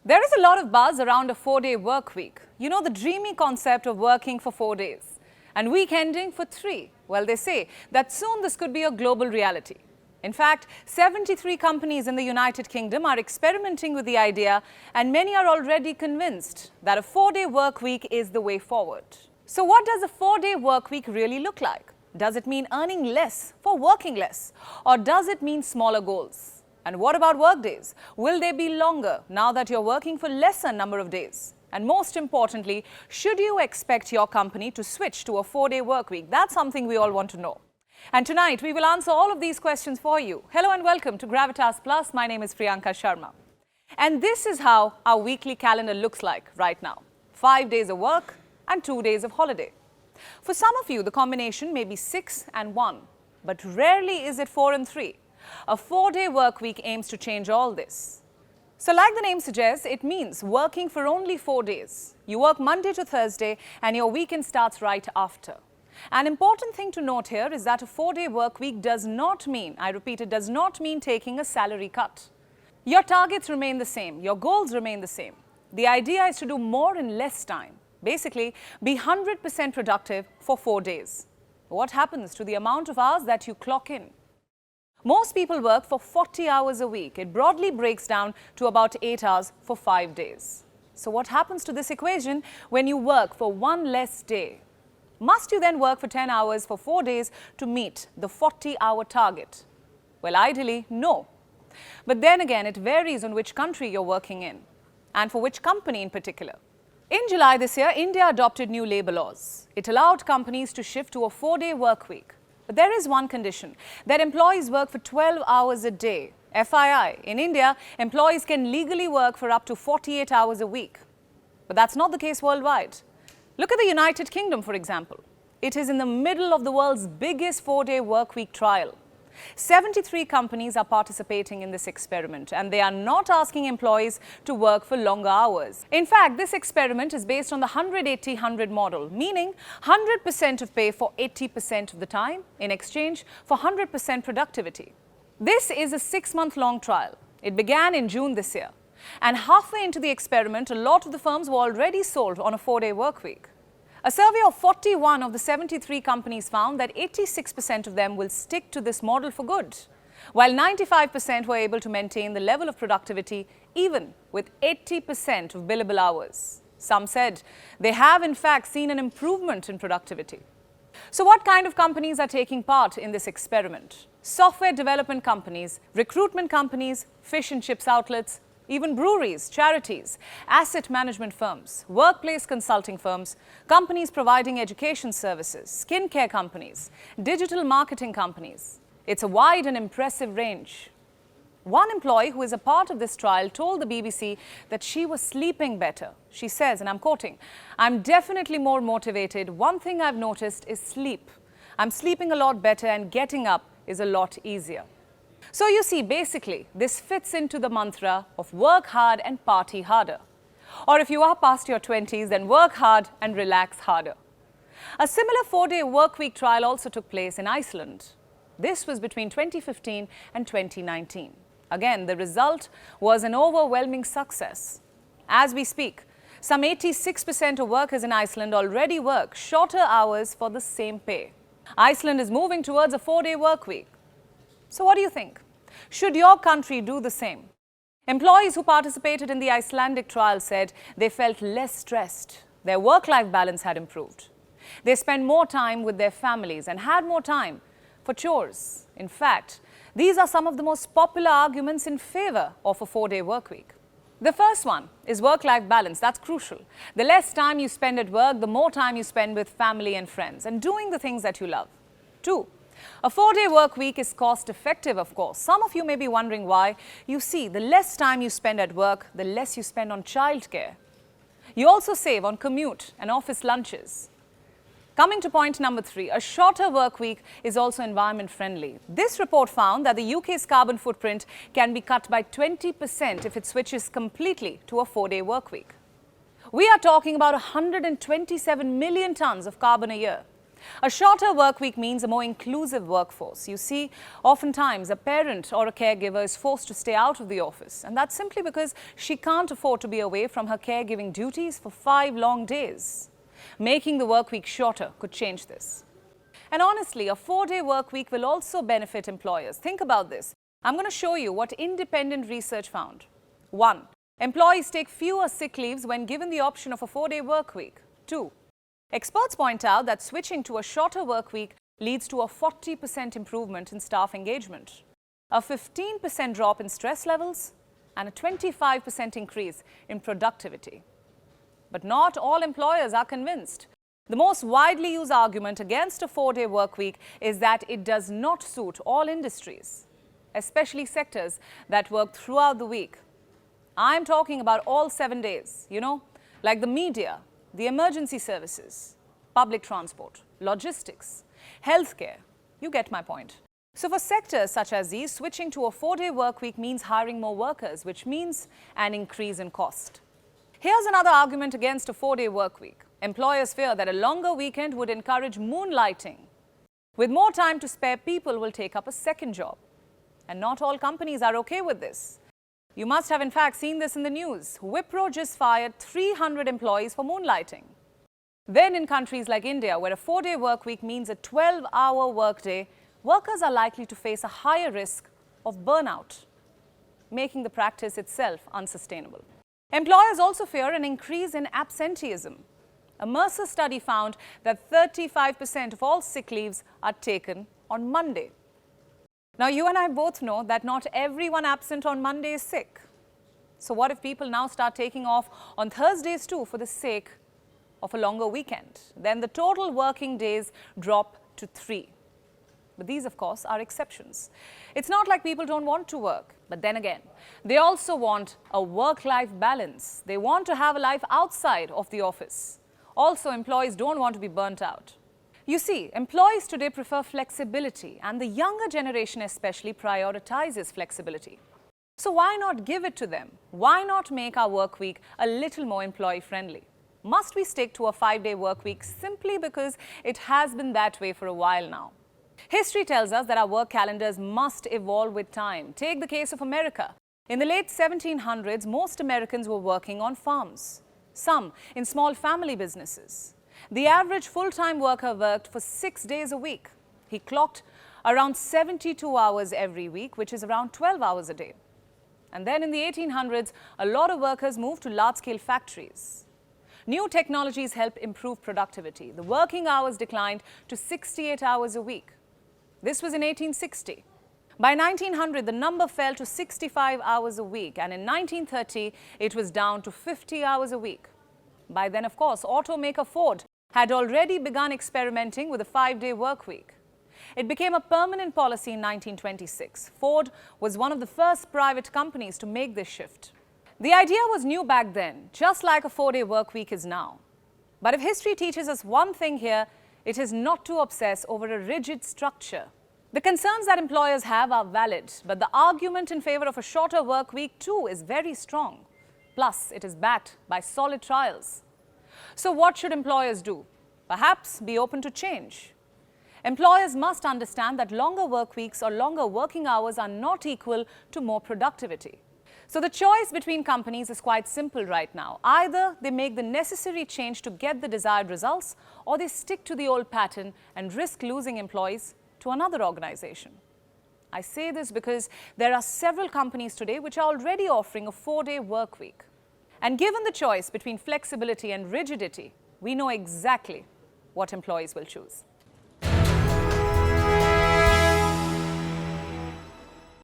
There is a lot of buzz around a 4-day work week. You know, the dreamy concept of working for 4 days and week ending for 3. Well, they say that soon this could be a global reality. In fact, 73 companies in the United Kingdom are experimenting with the idea, and many are already convinced that a 4-day work week is the way forward. So what does a 4-day work week really look like? Does it mean earning less for working less? Or does it mean smaller goals? And what about work days? Will they be longer now that you're working for lesser number of days? And most importantly, should you expect your company to switch to a 4-day work week? That's something we all want to know. And tonight, we will answer all of these questions for you. Hello and welcome to Gravitas Plus. My name is Priyanka Sharma. And this is how our weekly calendar looks like right now. 5 days of work and 2 days of holiday. For some of you, the combination may be 6 and 1, but rarely is it 4 and 3. A 4-day work week aims to change all this. So like the name suggests, it means working for only 4 days. You work Monday to Thursday and your weekend starts right after. An important thing to note here is that a 4-day work week does not mean, I repeat, it does not mean taking a salary cut. Your targets remain the same, your goals remain the same. The idea is to do more in less time. Basically, be 100% productive for 4 days. What happens to the amount of hours that you clock in? Most people work for 40 hours a week. It broadly breaks down to about 8 hours for 5 days. So what happens to this equation when you work for one less day? Must you then work for 10 hours for 4 days to meet the 40-hour target? Well, ideally, no. But then again, it varies on which country you're working in and for which company in particular. In July this year, India adopted new labor laws. It allowed companies to shift to a 4-day work week. But there is one condition, that employees work for 12 hours a day. FYI, in India, employees can legally work for up to 48 hours a week. But that's not the case worldwide. Look at the United Kingdom, for example. It is in the middle of the world's biggest 4-day work week trial. 73 companies are participating in this experiment, and they are not asking employees to work for longer hours. In fact, this experiment is based on the 100-80-100 model, meaning 100% of pay for 80% of the time in exchange for 100% productivity. This is a 6-month-long trial. It began in June this year. And halfway into the experiment, a lot of the firms were already sold on a 4-day work week. A survey of 41 of the 73 companies found that 86% of them will stick to this model for good, while 95% were able to maintain the level of productivity even with 80% of billable hours. Some said they have in fact seen an improvement in productivity. So what kind of companies are taking part in this experiment? Software development companies, recruitment companies, fish and chips outlets, even breweries, charities, asset management firms, workplace consulting firms, companies providing education services, skincare companies, digital marketing companies. It's a wide and impressive range. One employee who is a part of this trial told the BBC that she was sleeping better. She says, and I'm quoting, "I'm definitely more motivated. One thing I've noticed is sleep. I'm sleeping a lot better and getting up is a lot easier." So you see, basically, this fits into the mantra of work hard and party harder. Or if you are past your 20s, then work hard and relax harder. A similar 4-day work week trial also took place in Iceland. This was between 2015 and 2019. Again, the result was an overwhelming success. As we speak, some 86% of workers in Iceland already work shorter hours for the same pay. Iceland is moving towards a 4-day work week. So what do you think? Should your country do the same? Employees who participated in the Icelandic trial said they felt less stressed. Their work-life balance had improved. They spent more time with their families and had more time for chores. In fact, these are some of the most popular arguments in favor of a 4-day work week. The first one is work-life balance. That's crucial. The less time you spend at work, the more time you spend with family and friends and doing the things that you love. 2. A 4-day work week is cost-effective, of course. Some of you may be wondering why. You see, the less time you spend at work, the less you spend on childcare. You also save on commute and office lunches. Coming to point number 3, a shorter work week is also environment-friendly. This report found that the UK's carbon footprint can be cut by 20% if it switches completely to a 4-day work week. We are talking about 127 million tons of carbon a year. A shorter work week means a more inclusive workforce. You see, oftentimes a parent or a caregiver is forced to stay out of the office, and that's simply because she can't afford to be away from her caregiving duties for 5 long days. Making the work week shorter could change this. And honestly, a 4-day work week will also benefit employers. Think about this. I'm going to show you what independent research found. 1. Employees take fewer sick leaves when given the option of a 4-day work week. 2. Experts point out that switching to a shorter work week leads to a 40% improvement in staff engagement, a 15% drop in stress levels, and a 25% increase in productivity. But not all employers are convinced. The most widely used argument against a 4-day work week is that it does not suit all industries, especially sectors that work throughout the week. I'm talking about all 7 days, like the media, the emergency services, public transport, logistics, healthcare. You get my point. So for sectors such as these, switching to a 4-day work week means hiring more workers, which means an increase in cost. Here's another argument against a 4-day work week. Employers fear that a longer weekend would encourage moonlighting. With more time to spare, people will take up a second job. And not all companies are okay with this. You must have in fact seen this in the news. Wipro just fired 300 employees for moonlighting. Then in countries like India, where a 4-day work week means a 12-hour workday, workers are likely to face a higher risk of burnout, making the practice itself unsustainable. Employers also fear an increase in absenteeism. A Mercer study found that 35% of all sick leaves are taken on Monday. Now, you and I both know that not everyone absent on Monday is sick. So what if people now start taking off on Thursdays too for the sake of a longer weekend? Then the total working days drop to 3. But these, of course, are exceptions. It's not like people don't want to work. But then again, they also want a work-life balance. They want to have a life outside of the office. Also, employees don't want to be burnt out. You see, employees today prefer flexibility, and the younger generation especially prioritizes flexibility. So why not give it to them? Why not make our work week a little more employee-friendly? Must we stick to a 5-day work week simply because it has been that way for a while now? History tells us that our work calendars must evolve with time. Take the case of America. In the late 1700s, most Americans were working on farms, some in small family businesses. The average full-time worker worked for 6 days a week. He clocked around 72 hours every week, which is around 12 hours a day. And then in the 1800s, a lot of workers moved to large-scale factories. New technologies helped improve productivity. The working hours declined to 68 hours a week. This was in 1860. By 1900, the number fell to 65 hours a week, and in 1930, it was down to 50 hours a week. By then, of course, automaker Ford had already begun experimenting with a 5-day work week. It became a permanent policy in 1926. Ford was one of the first private companies to make this shift. The idea was new back then, just like a 4-day work week is now. But if history teaches us one thing here, it is not to obsess over a rigid structure. The concerns that employers have are valid, but the argument in favor of a shorter work week too is very strong. Plus, it is backed by solid trials. So what should employers do? Perhaps be open to change. Employers must understand that longer work weeks or longer working hours are not equal to more productivity. So the choice between companies is quite simple right now. Either they make the necessary change to get the desired results, or they stick to the old pattern and risk losing employees to another organization. I say this because there are several companies today which are already offering a 4-day work week. And given the choice between flexibility and rigidity, we know exactly what employees will choose.